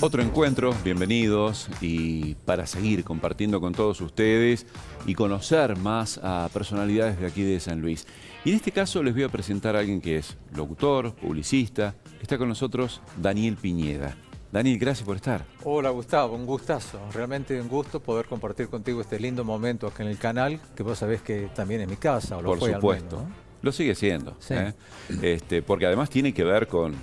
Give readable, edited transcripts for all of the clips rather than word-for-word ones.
Otro encuentro, bienvenidos, y para seguir compartiendo con todos ustedes y conocer más a personalidades de aquí de San Luis. Y en este caso les voy a presentar a alguien que es locutor, publicista. Está con nosotros Daniel Piñeda. Daniel, gracias por estar. Hola Gustavo, un gustazo, realmente un gusto poder compartir contigo este lindo momento acá en el canal, que vos sabés que también es mi casa, o lo Por fue supuesto. al menos, ¿no? Lo sigue siendo, Sí. Porque además tiene que ver con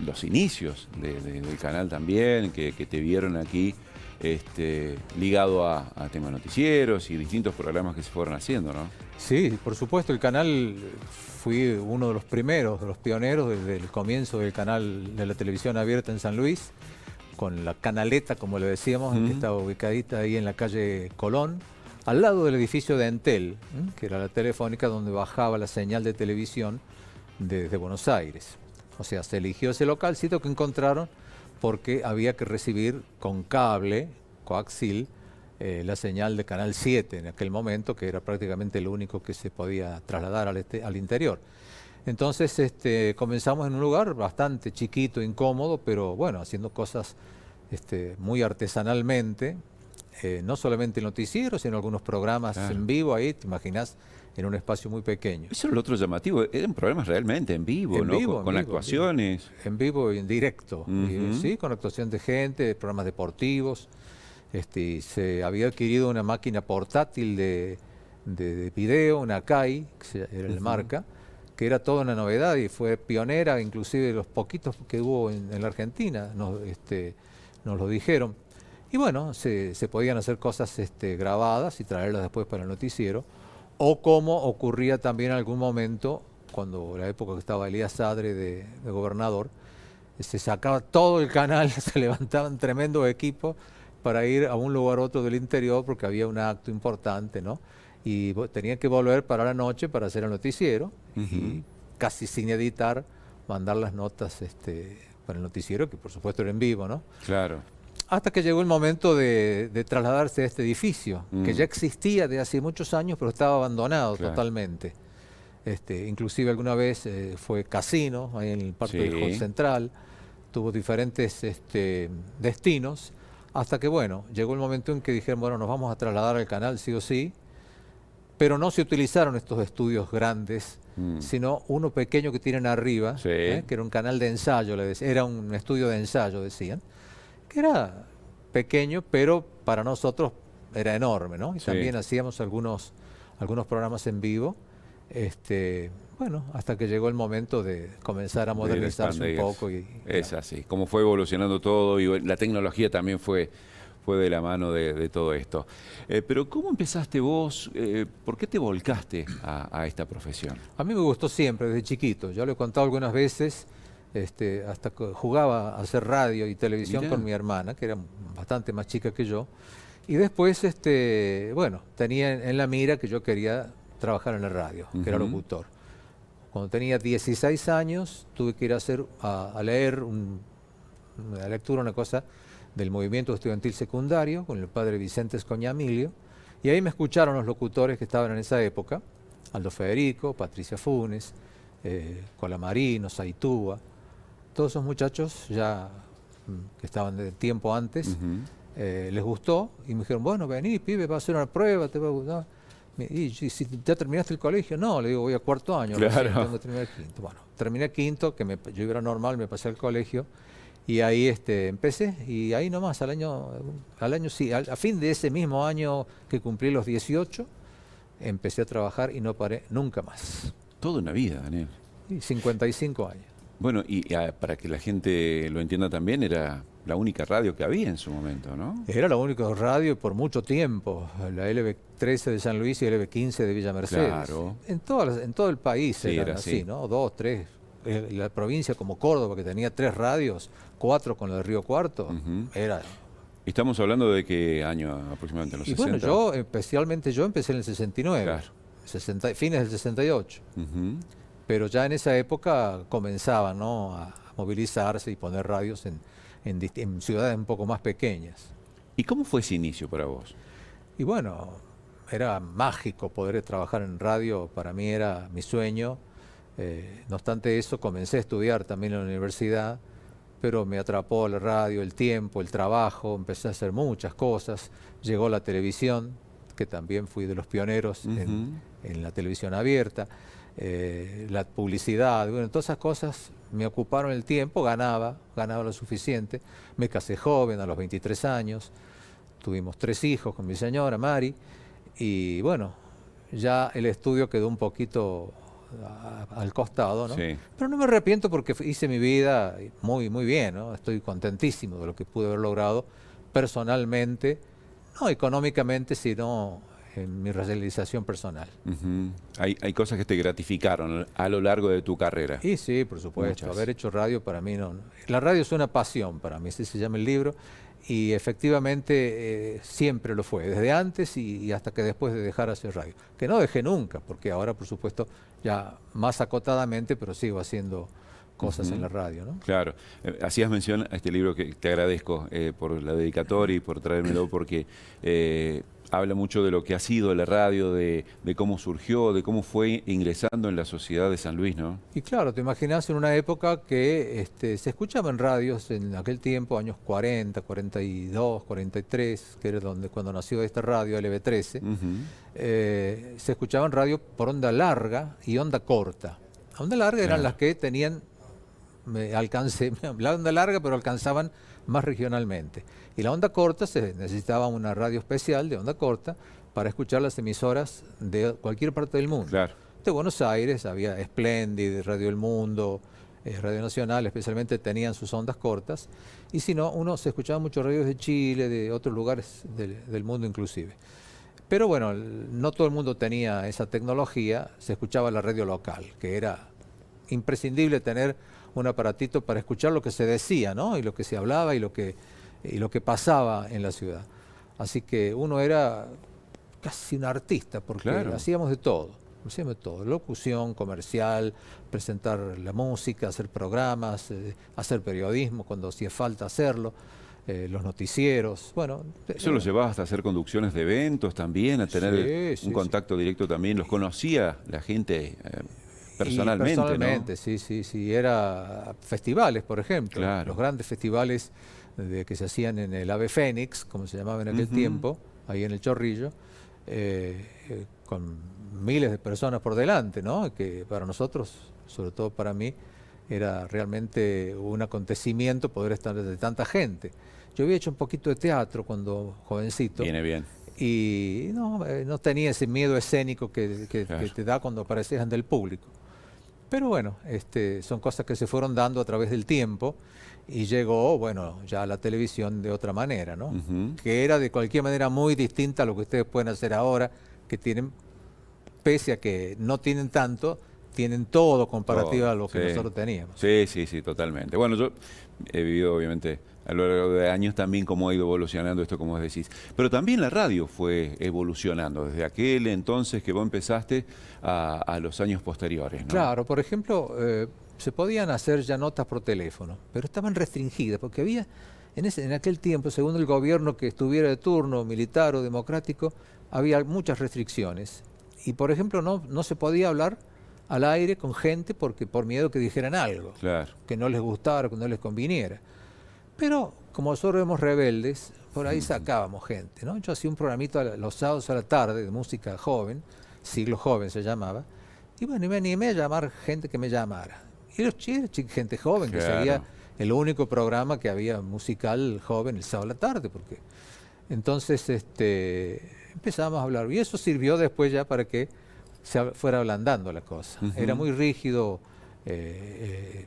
los inicios del canal también, que te vieron aquí ligado a temas noticieros y distintos programas que se fueron haciendo, ¿no? Sí, por supuesto, el canal fui uno de los primeros, de los pioneros desde el comienzo del canal de la televisión abierta en San Luis, con la canaleta, como le decíamos, que estaba ubicadita ahí en la calle Colón, al lado del edificio de Entel, que era la telefónica donde bajaba la señal de televisión desde Buenos Aires. O sea, se eligió ese localcito que encontraron porque había que recibir con cable, coaxil, la señal de Canal 7 en aquel momento, que era prácticamente lo único que se podía trasladar al interior. Entonces comenzamos en un lugar bastante chiquito, incómodo, pero bueno, haciendo cosas muy artesanalmente. No solamente el noticiero, sino algunos programas en vivo ahí, te imaginas, en un espacio muy pequeño. Eso es lo otro llamativo, eran programas realmente en vivo, ¿no? Con actuaciones. En vivo y en directo, sí, con actuación de gente, programas deportivos. Se había adquirido una máquina portátil de video, una CAI, que era la marca, que era toda una novedad y fue pionera, inclusive de los poquitos que hubo en la Argentina, nos lo dijeron. Y bueno, se podían hacer cosas grabadas y traerlas después para el noticiero, o como ocurría también en algún momento, cuando la época que estaba Elías Sadre de gobernador, se sacaba todo el canal, se levantaban tremendos equipos para ir a un lugar u otro del interior porque había un acto importante, ¿no? Y tenían que volver para la noche para hacer el noticiero y casi sin editar mandar las notas para el noticiero, que por supuesto era en vivo, ¿no? Claro. Hasta que llegó el momento de trasladarse a este edificio, que ya existía de hace muchos años, pero estaba abandonado totalmente. Inclusive alguna vez fue casino, ahí en el Parque del Hall Central, tuvo diferentes destinos, hasta que bueno, llegó el momento en que dijeron, bueno, nos vamos a trasladar al canal sí o sí, pero no se utilizaron estos estudios grandes, sino uno pequeño que tienen arriba, que era un canal de ensayo, era un estudio de ensayo, decían, que era pequeño, pero para nosotros era enorme, ¿no? Y también hacíamos algunos programas en vivo, bueno, hasta que llegó el momento de comenzar a modernizarse un poco. Es así, como fue evolucionando todo y la tecnología también fue de la mano de todo esto. Pero ¿cómo empezaste vos? ¿Por qué te volcaste a esta profesión? A mí me gustó siempre, desde chiquito. Yo lo he contado algunas veces. Hasta que jugaba a hacer radio y televisión con mi hermana, que era bastante más chica que yo, y después, bueno, tenía en la mira que yo quería trabajar en la radio, que era locutor. Cuando tenía 16 años, tuve que ir a leer una lectura, una cosa del movimiento estudiantil secundario, con el padre Vicente Escoñamilio, y ahí me escucharon los locutores que estaban en esa época, Aldo Federico, Patricia Funes, Colamarino, Saitúa, todos esos muchachos ya que estaban de tiempo antes, les gustó y me dijeron, bueno, vení, pibe, va a hacer una prueba, te va a gustar. Y si ya terminaste el colegio, no, le digo, voy a cuarto año, recién, tengo que terminar el quinto. Bueno, terminé quinto, yo era normal, me pasé al colegio y ahí empecé y ahí nomás, a fin de ese mismo año que cumplí los 18, empecé a trabajar y no paré nunca más. Toda una vida, Daniel. Y 55 años. Bueno, y para que la gente lo entienda también, era la única radio que había en su momento, ¿no? Era la única radio por mucho tiempo, la LB13 de San Luis y LB15 de Villa Mercedes. Claro. En todo el país eran así, ¿no? 2, 3. La provincia como Córdoba, que tenía 3 radios, 4 con la de Río Cuarto, era... ¿Estamos hablando de qué año aproximadamente? ¿Los 60? Bueno, especialmente yo empecé en el 69, claro. Fines del 68. Pero ya en esa época comenzaban, ¿no?, a movilizarse y poner radios en ciudades un poco más pequeñas. ¿Y cómo fue ese inicio para vos? Y bueno, era mágico poder trabajar en radio, para mí era mi sueño. No obstante eso, comencé a estudiar también en la universidad, pero me atrapó la radio, el tiempo, el trabajo, empecé a hacer muchas cosas. Llegó la televisión, que también fui de los pioneros en la televisión abierta, la publicidad, bueno, todas esas cosas me ocuparon el tiempo, ganaba lo suficiente. Me casé joven, a los 23 años, tuvimos 3 hijos con mi señora, Mari, y bueno, ya el estudio quedó un poquito al costado, ¿no? Sí. Pero no me arrepiento porque hice mi vida muy, muy bien, ¿no? Estoy contentísimo de lo que pude haber logrado personalmente, no económicamente, sino en mi realización personal. Hay cosas que te gratificaron a lo largo de tu carrera. Y sí, por supuesto, Muchas. haber hecho radio para mí no. La radio es una pasión para mí, así se llama el libro, y efectivamente siempre lo fue, desde antes y hasta que después de dejar hacer radio. Que no dejé nunca, porque ahora, por supuesto, ya más acotadamente, pero sigo haciendo cosas en la radio, ¿no? Claro. Hacías mención a este libro que te agradezco por la dedicatoria y por traérmelo, porque habla mucho de lo que ha sido la radio, de cómo surgió, de cómo fue ingresando en la sociedad de San Luis, ¿no? Y claro, te imaginas en una época que se escuchaba en radios en aquel tiempo, años 40, 42, 43, que era cuando nació esta radio, LB13, se escuchaba en radio por onda larga y onda corta. La onda larga eran las que tenían la onda larga, pero alcanzaban más regionalmente. Y la onda corta, se necesitaba una radio especial de onda corta para escuchar las emisoras de cualquier parte del mundo. Claro. De Buenos Aires había Splendid, Radio El Mundo, Radio Nacional, especialmente tenían sus ondas cortas. Y si no, se escuchaba muchos radios de Chile, de otros lugares del mundo inclusive. Pero bueno, no todo el mundo tenía esa tecnología, se escuchaba la radio local, que era imprescindible tener un aparatito para escuchar lo que se decía, ¿no? Y lo que se hablaba y lo que pasaba en la ciudad. Así que uno era casi un artista, porque hacíamos de todo, locución, comercial, presentar la música, hacer programas, hacer periodismo cuando hacía falta hacerlo, los noticieros, bueno. Eso lo llevaba hasta hacer conducciones de eventos también, a tener un contacto directo también, los conocía la gente personalmente, personalmente, ¿no? sí, era festivales, por ejemplo, Claro. los grandes festivales que se hacían en el Ave Fénix, como se llamaba en aquel tiempo, ahí en el Chorrillo, con miles de personas por delante, ¿no? Que para nosotros, sobre todo para mí, era realmente un acontecimiento poder estar de tanta gente. Yo había hecho un poquito de teatro cuando jovencito. Viene bien. Y no tenía ese miedo escénico que te da cuando apareces ante el público. Pero bueno, son cosas que se fueron dando a través del tiempo y llegó, bueno, ya a la televisión de otra manera, ¿no? Que era de cualquier manera muy distinta a lo que ustedes pueden hacer ahora, que tienen, pese a que no tienen tanto, tienen todo comparativo a lo que nosotros teníamos. Sí, totalmente. Bueno, yo he vivido obviamente a lo largo de años también cómo ha ido evolucionando esto, como vos decís. Pero también la radio fue evolucionando desde aquel entonces que vos empezaste a los años posteriores, ¿no? Claro, por ejemplo, se podían hacer ya notas por teléfono, pero estaban restringidas porque había, en aquel tiempo, según el gobierno que estuviera de turno, militar o democrático, había muchas restricciones. Y por ejemplo, no se podía hablar al aire con gente por miedo que dijeran algo, que no les gustara, que no les conviniera. Pero como nosotros éramos rebeldes, por ahí sacábamos gente, ¿no? Yo hacía un programito los sábados a la tarde de música joven, Siglo Joven se llamaba, y bueno, y me animé a llamar gente que me llamara. Y era gente joven que seguía el único programa que había musical joven el sábado a la tarde, porque entonces empezamos a hablar. Y eso sirvió después ya para que se fuera ablandando la cosa. Era muy rígido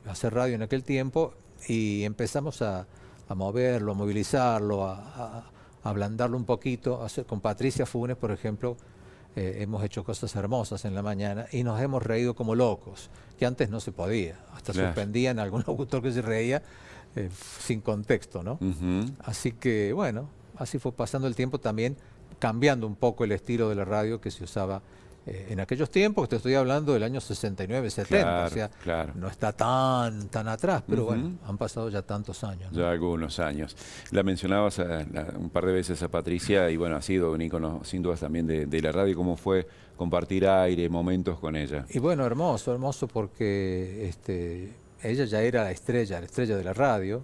hacer radio en aquel tiempo y empezamos a moverlo, a movilizarlo, a ablandarlo un poquito. Con Patricia Funes, por ejemplo, hemos hecho cosas hermosas en la mañana y nos hemos reído como locos, que antes no se podía. Hasta sorprendían a algún locutor que se reía sin contexto, ¿no? Así que, bueno, así fue pasando el tiempo también, cambiando un poco el estilo de la radio que se usaba En aquellos tiempos, te estoy hablando del año 69, 70, Claro, o sea, claro. no está tan atrás, pero bueno, han pasado ya tantos años, ¿no? Ya algunos años. La mencionabas un par de veces a Patricia y bueno, ha sido un ícono sin dudas también de la radio. ¿Cómo fue compartir aire, momentos con ella? Y bueno, hermoso, hermoso porque ella ya era la estrella de la radio,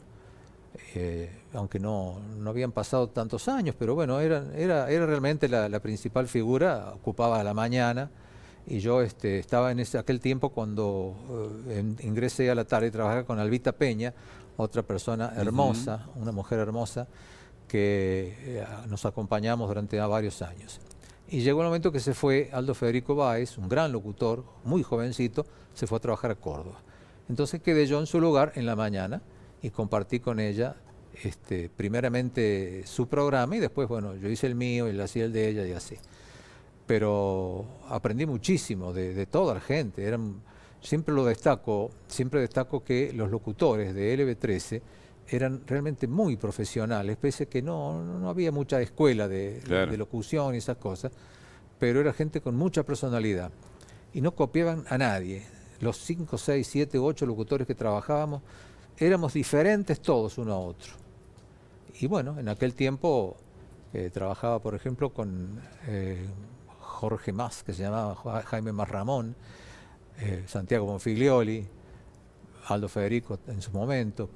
aunque no habían pasado tantos años, pero bueno, era realmente la principal figura, ocupaba la mañana, y yo estaba en aquel tiempo cuando ingresé a la tarde y trabajaba con Albita Peña, otra persona hermosa, una mujer hermosa, que nos acompañamos durante varios años. Y llegó el momento que se fue Aldo Federico Báez, un gran locutor, muy jovencito, se fue a trabajar a Córdoba. Entonces quedé yo en su lugar en la mañana y compartí con ella primeramente su programa y después, bueno, yo hice el mío y él hacía el de ella y así. Pero aprendí muchísimo de toda la gente. Siempre destaco que los locutores de LB13 eran realmente muy profesionales, pese a que no había mucha escuela de locución y esas cosas, pero era gente con mucha personalidad y no copiaban a nadie. Los 5, 6, 7, 8 locutores que trabajábamos éramos diferentes todos uno a otro. Y bueno, en aquel tiempo trabajaba, por ejemplo, con Jorge Mas, que se llamaba Jaime Mas Ramón, Santiago Bonfiglioli, Aldo Federico en su momento,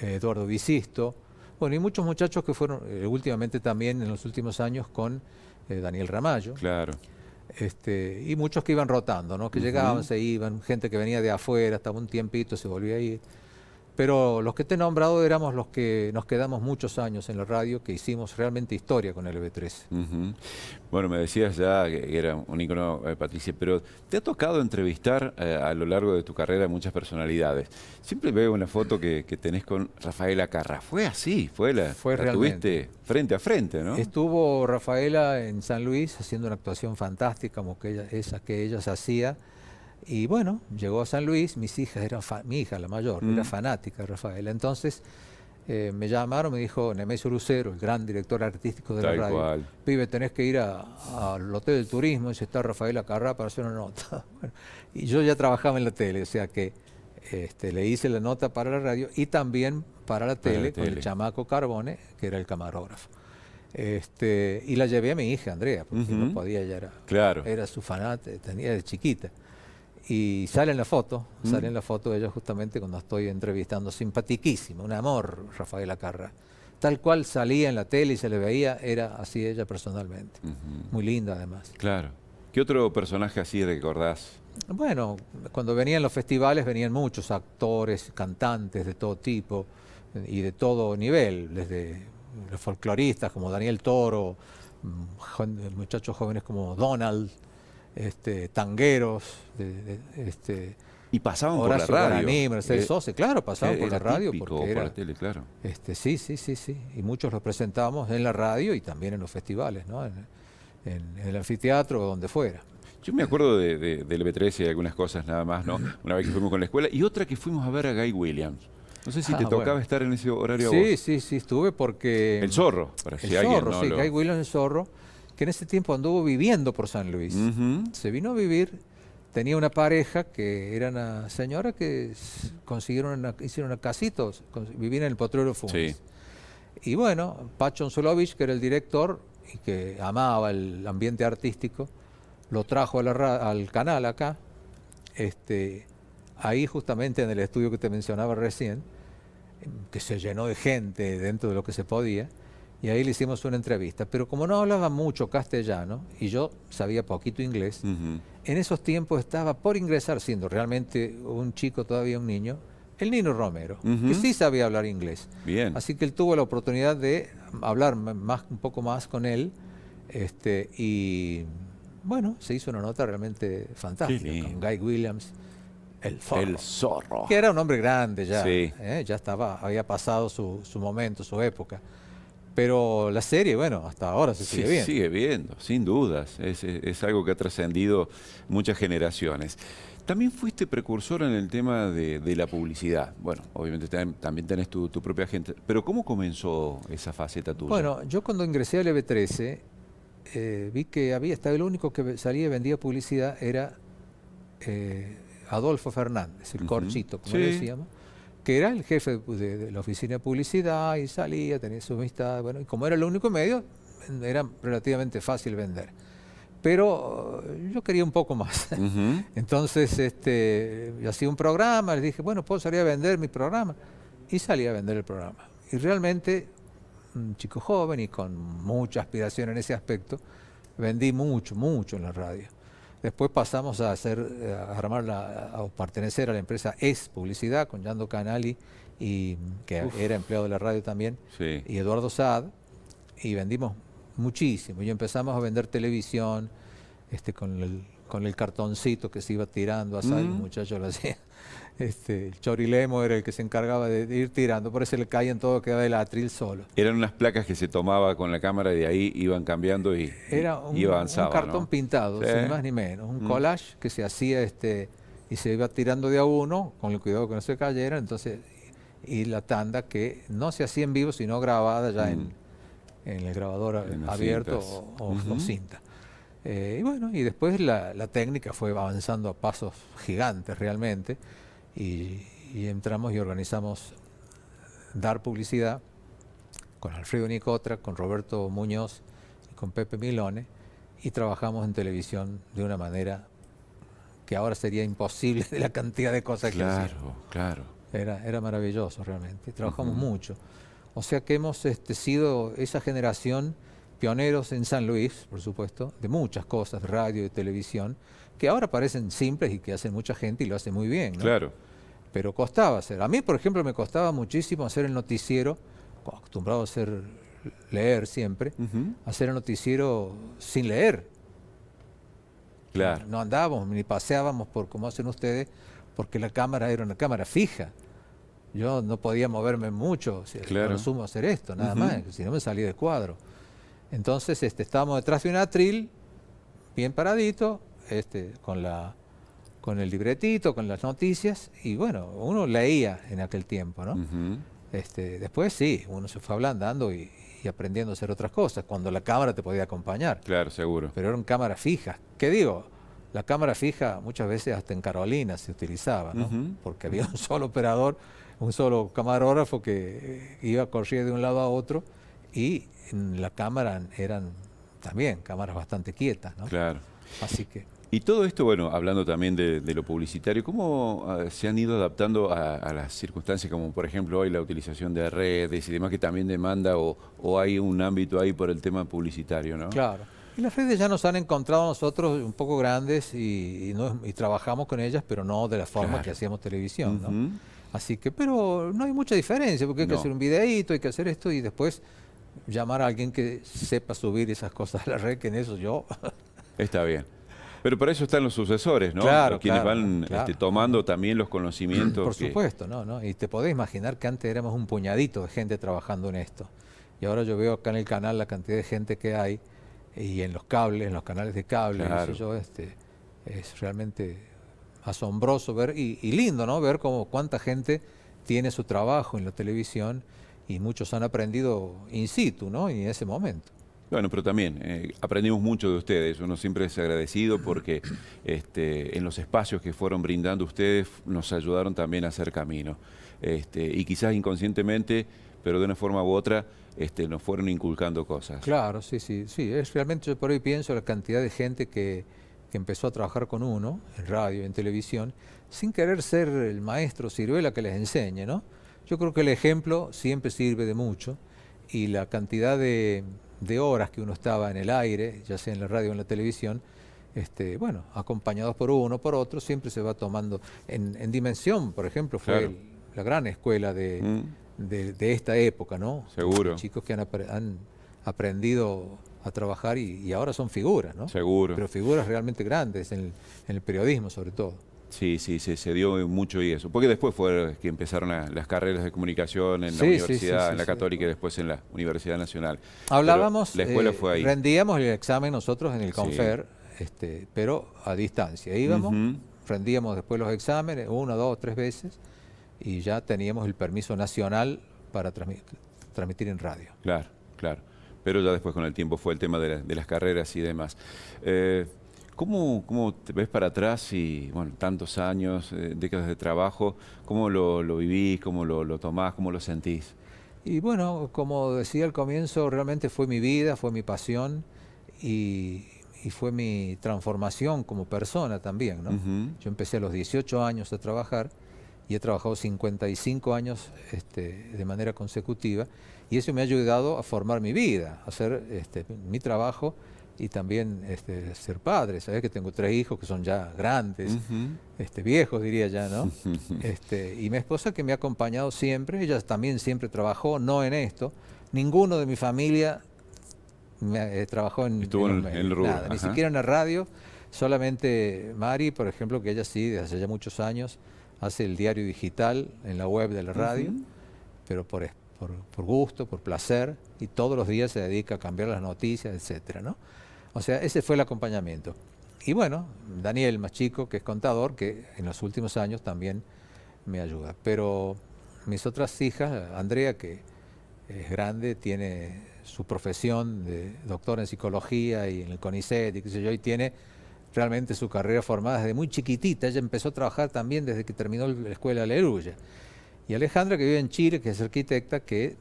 Eduardo Bisisto, bueno, y muchos muchachos que fueron últimamente también en los últimos años con Daniel Ramallo. Claro. Y muchos que iban rotando, ¿no? Que llegaban, se iban, gente que venía de afuera, estaba un tiempito, se volvía a ir. Pero los que te he nombrado éramos los que nos quedamos muchos años en la radio, que hicimos realmente historia con el LB13. Bueno, me decías ya que era un ícono, Patricia, pero ¿te ha tocado entrevistar a lo largo de tu carrera muchas personalidades? Siempre veo una foto que tenés con Rafaela Carrà. ¿Fue así? La tuviste frente a frente, ¿no? Estuvo Rafaela en San Luis haciendo una actuación fantástica como esa que ella se hacía. Y bueno, llegó a San Luis, mi hija, la mayor, era fanática de Rafaela. Entonces me llamaron, me dijo Nemesio Lucero, el gran director artístico de la radio, pibe, tenés que ir al Hotel del Turismo, y está Rafaela Carrà para hacer una nota. Bueno, y yo ya trabajaba en la tele, o sea que le hice la nota para la radio y también para la tele con el chamaco Carbone, que era el camarógrafo. Y la llevé a mi hija, Andrea, porque no podía, ella era su fanática, tenía de chiquita. Y sale en la foto de ella justamente cuando estoy entrevistando, simpatiquísima, un amor, Rafaela Carrà. Tal cual salía en la tele y se le veía, era así ella personalmente. Muy linda además. Claro. ¿Qué otro personaje así recordás? Bueno, cuando venían los festivales venían muchos actores, cantantes de todo tipo y de todo nivel, desde los folcloristas como Daniel Toro, muchachos jóvenes como Donald, tangueros, y pasaban Horacio por la radio. Guaraní, Mercedes Sosa, claro, pasaban por la radio porque por la tele, claro. Sí, y muchos los presentábamos en la radio y también en los festivales, ¿no? En el anfiteatro o donde fuera. Yo me acuerdo del B13 y algunas cosas nada más, ¿no? Una vez que fuimos con la escuela y otra que fuimos a ver a Guy Williams. No sé si te tocaba estar en ese horario a vos. Sí, estuve porque... El Zorro, para si alguien no lo... Guy Williams el Zorro, que en ese tiempo anduvo viviendo por San Luis. Se vino a vivir, tenía una pareja que era una señora que hicieron una casita, vivían en el Potrero Funes. Y bueno, Pacho Onzulovich, que era el director y que amaba el ambiente artístico, lo trajo al canal acá, ahí justamente en el estudio que te mencionaba recién, que se llenó de gente dentro de lo que se podía, y ahí le hicimos una entrevista. Pero como no hablaba mucho castellano, y yo sabía poquito inglés, en esos tiempos estaba por ingresar, siendo realmente un chico, todavía un niño, el Nino Romero, que sí sabía hablar inglés. Bien. Así que él tuvo la oportunidad de hablar un poco más con él, y bueno, se hizo una nota realmente fantástica con Guy Williams, el Zorro, que era un hombre grande ya, ya había pasado su momento, su época. Pero la serie, bueno, hasta ahora se sigue viendo. Sigue viendo, sin dudas. Es algo que ha trascendido muchas generaciones. También fuiste precursor en el tema de la publicidad. Bueno, obviamente también tenés tu propia gente. Pero ¿cómo comenzó esa faceta tuya? Bueno, yo cuando ingresé al EB13, vi que estaba el único que salía y vendía publicidad era Adolfo Fernández, el Corchito, como le decíamos, que era el jefe de la oficina de publicidad y salía, tenía su amistad, bueno, y como era el único medio, era relativamente fácil vender. Pero yo quería un poco más. Entonces yo hacía un programa, les dije, bueno, puedo salir a vender mi programa. Y salí a vender el programa. Y realmente, un chico joven y con mucha aspiración en ese aspecto, vendí mucho, mucho en la radio. Después pasamos a pertenecer a la empresa Es Publicidad con Yando Canali, que era empleado de la radio también, y Eduardo Saad, y vendimos muchísimo. Y empezamos a vender televisión con el cartoncito que se iba tirando a Saad, los muchachos lo hacían. El Chorilemo era el que se encargaba de ir tirando, por eso le caían todo, quedaba el atril solo. Eran unas placas que se tomaba con la cámara y de ahí iban cambiando y avanzaba. Un cartón, ¿no?, pintado, sin más ni menos, un collage que se hacía y se iba tirando de a uno, con el cuidado que no se cayera, entonces, y la tanda que no se hacía en vivo, sino grabada ya en el grabador abierto o cinta. Y bueno, y después la técnica fue avanzando a pasos gigantes realmente. Y entramos y organizamos Dar Publicidad con Alfredo Nicotra, con Roberto Muñoz y con Pepe Milone, y trabajamos en televisión de una manera que ahora sería imposible de la cantidad de cosas que hacíamos. Claro. Era maravilloso realmente, trabajamos mucho. O sea que hemos sido esa generación pioneros en San Luis, por supuesto, de muchas cosas, de radio y televisión, que ahora parecen simples y que hace mucha gente y lo hace muy bien, ¿no? Claro. Pero costaba hacer. A mí, por ejemplo, me costaba muchísimo hacer el noticiero, acostumbrado a leer siempre, hacer el noticiero sin leer. Claro. No andábamos ni paseábamos como hacen ustedes, porque la cámara era una cámara fija. Yo no podía moverme mucho, lo sumo hacer esto, nada más, si no me salía de cuadro. Entonces estábamos detrás de un atril, bien paradito, con el libretito, con las noticias, y bueno, uno leía en aquel tiempo, ¿no? Después sí, uno se fue ablandando y aprendiendo a hacer otras cosas, cuando la cámara te podía acompañar. Claro, seguro. Pero eran cámaras fijas. ¿Qué digo? La cámara fija muchas veces hasta en Carolina se utilizaba, ¿no? Porque había un solo operador, un solo camarógrafo que iba corriendo de un lado a otro, y en la cámara eran también cámaras bastante quietas, ¿no? Claro. Así que... Y todo esto, bueno, hablando también de lo publicitario, ¿cómo se han ido adaptando a las circunstancias, como por ejemplo hoy la utilización de redes y demás, que también demanda o hay un ámbito ahí por el tema publicitario, ¿no? Claro. Y las redes ya nos han encontrado a nosotros un poco grandes y trabajamos con ellas, pero no de la forma que hacíamos televisión, ¿no? Así que, pero no hay mucha diferencia, porque hay que hacer un videíto, hay que hacer esto y después llamar a alguien que sepa subir esas cosas a la red, que en eso yo... Está bien. Pero para eso están los sucesores, ¿no? Claro, quienes van tomando también los conocimientos. Por supuesto, ¿no? Y te podés imaginar que antes éramos un puñadito de gente trabajando en esto. Y ahora yo veo acá en el canal la cantidad de gente que hay, y en los cables, en los canales de cable, es realmente asombroso ver, y lindo, ¿no? Ver cuánta gente tiene su trabajo en la televisión, y muchos han aprendido in situ, ¿no? Y en ese momento. Bueno, pero también aprendimos mucho de ustedes. Uno siempre es agradecido porque en los espacios que fueron brindando ustedes nos ayudaron también a hacer camino. Y quizás inconscientemente, pero de una forma u otra, nos fueron inculcando cosas. Claro, sí. Es realmente, yo por hoy pienso la cantidad de gente que empezó a trabajar con uno, en radio, en televisión, sin querer ser el maestro ciruela que les enseñe, ¿no? Yo creo que el ejemplo siempre sirve de mucho, y la cantidad de horas que uno estaba en el aire, ya sea en la radio o en la televisión, bueno, acompañados por uno, por otro, siempre se va tomando. En Dimensión, por ejemplo, fue la gran escuela de esta época, ¿no? Seguro. Chicos que han aprendido a trabajar y ahora son figuras, ¿no? Seguro. Pero figuras realmente grandes en el periodismo, sobre todo. Sí, se dio mucho y eso. Porque después fue que empezaron las carreras de comunicación en la universidad, en la Católica y después en la Universidad Nacional. Hablábamos, pero la escuela fue ahí. Rendíamos el examen nosotros en el Confer, pero a distancia. Íbamos, rendíamos después los exámenes, 1, 2, 3 veces, y ya teníamos el permiso nacional para transmitir en radio. Claro. pero ya después con el tiempo fue el tema de las carreras y demás. ¿Cómo te ves para atrás y, bueno, tantos años, décadas de trabajo, cómo lo vivís, cómo lo tomás, cómo lo sentís? Y bueno, como decía al comienzo, realmente fue mi vida, fue mi pasión y, y fue mi transformación como persona también, ¿no? Ujú. Yo empecé a los 18 años a trabajar y he trabajado 55 años de manera consecutiva y eso me ha ayudado a formar mi vida, a hacer mi trabajo y también ser padre. Sabes que tengo 3 hijos que son ya grandes, Ujú. viejos diría ya, ¿no? Y mi esposa que me ha acompañado siempre, ella también siempre trabajó, no en esto. Ninguno de mi familia trabajó Estuvo los en el medios, rubro. nada, ni Ajá. siquiera en la radio. Solamente Mari, por ejemplo, que ella sí, desde hace ya muchos años, hace el diario digital en la web de la radio, Ujú. pero por gusto, por placer, y todos los días se dedica a cambiar las noticias, etcétera, ¿no? O sea, ese fue el acompañamiento. Y bueno, Daniel, más chico, que es contador, que en los últimos años también me ayuda. Pero mis otras hijas, Andrea, que es grande, tiene su profesión de doctora en psicología y en el CONICET y qué sé yo, y tiene realmente su carrera formada desde muy chiquitita. Ella empezó a trabajar también desde que terminó la escuela Aleluya. Y Alejandra, que vive en Chile, que es arquitecta, que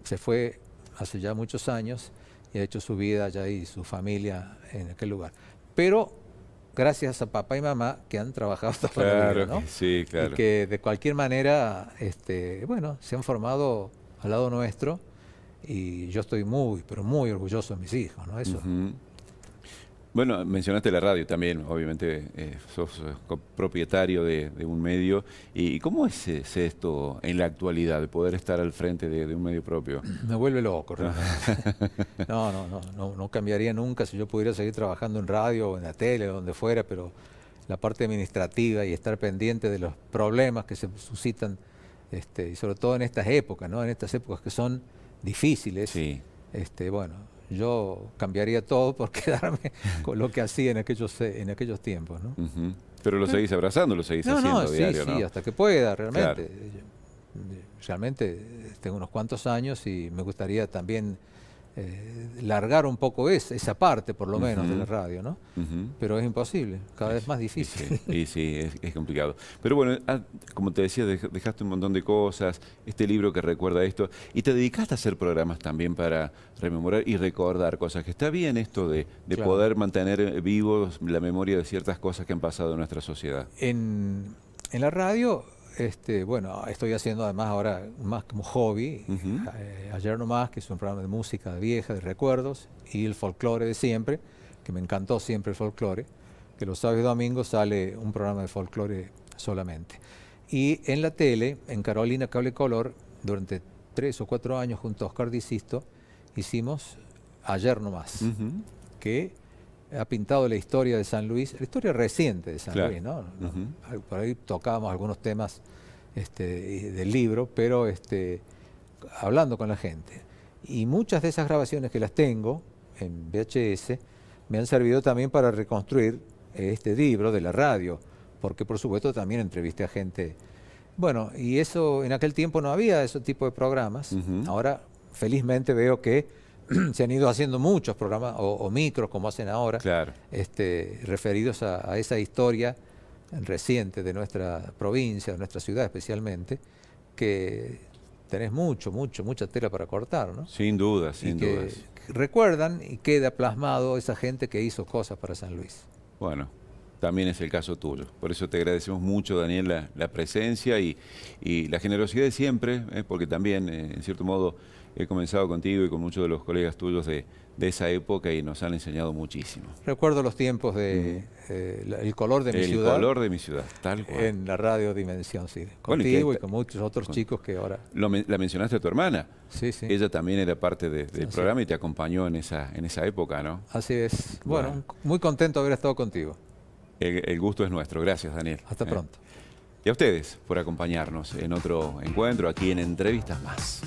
se fue hace ya muchos años y ha hecho su vida allá y su familia en aquel lugar. Pero gracias a papá y mamá que han trabajado toda la vida, Claro, ¿no? sí, Y claro. que de cualquier manera, bueno, se han formado al lado nuestro y yo estoy muy, pero muy orgulloso de mis hijos, ¿no? Eso. Ujú. Bueno, mencionaste la radio también, obviamente sos propietario de un medio. ¿Y cómo es esto en la actualidad, de poder estar al frente de un medio propio? Me vuelve loco, realmente. No cambiaría nunca si yo pudiera seguir trabajando en radio o en la tele o donde fuera, pero la parte administrativa y estar pendiente de los problemas que se suscitan, y sobre todo en estas épocas, ¿no? En estas épocas que son difíciles, Sí. bueno, yo cambiaría todo por quedarme con lo que hacía en aquellos tiempos, ¿no? Ujú. Pero lo seguís abrazando, lo seguís No, haciendo no, a sí, diario, sí, ¿no? hasta que pueda, Claro. realmente. Realmente tengo unos cuantos años y me gustaría también largar un poco esa parte, por lo menos, de la Ujú. radio, ¿no? Ujú. Pero es imposible, cada vez más Y sí, difícil. y sí, es complicado. Pero bueno, como te decía, dejaste un montón de cosas, este libro que recuerda esto, y te dedicaste a hacer programas también para rememorar y recordar cosas, que está bien esto de Claro. poder mantener vivos la memoria de ciertas cosas que han pasado en nuestra sociedad. En la radio, bueno, estoy haciendo además ahora más como hobby, Ujú. Ayer Nomás, que es un programa de música vieja, de recuerdos, y el folclore de siempre, que me encantó siempre el folclore, que los sábados y domingos sale un programa de folclore solamente. Y en la tele, en Carolina Cable Color, durante 3 o 4 años junto a Oscar Dicisto, hicimos Ayer Nomás, Ujú. que ha pintado la historia de San Luis, la historia reciente de San Claro. Luis, ¿no? Ujú. Por ahí tocábamos algunos temas del libro, pero hablando con la gente. Y muchas de esas grabaciones que las tengo en VHS me han servido también para reconstruir este libro de la radio, porque por supuesto también entrevisté a gente. Bueno, y eso en aquel tiempo no había ese tipo de programas. Ujú. Ahora felizmente veo que se han ido haciendo muchos programas o micros como hacen ahora, Claro. referidos a esa historia reciente de nuestra provincia, de nuestra ciudad especialmente, que tenés mucha tela para cortar, ¿no? Sin dudas, Y sin que dudas. recuerdan y queda plasmado esa gente que hizo cosas para San Luis. Bueno, también es el caso tuyo. Por eso te agradecemos mucho, Daniel, la presencia y la generosidad de siempre, porque también, en cierto modo, he comenzado contigo y con muchos de los colegas tuyos de esa época y nos han enseñado muchísimo. Recuerdo los tiempos de El color de mi El ciudad color de mi ciudad, tal cual. en la radio Dimensión, sí. Bueno, Contigo y con muchos otros con- chicos que ahora... La mencionaste a tu hermana. Sí, sí. Ella también era parte del Sí. programa y te acompañó en esa época, ¿no? Así es. Bueno, Bueno. muy contento de haber estado contigo. El gusto es nuestro. Gracias, Daniel. Hasta pronto. Y a ustedes por acompañarnos en otro encuentro aquí en Entrevistas Más.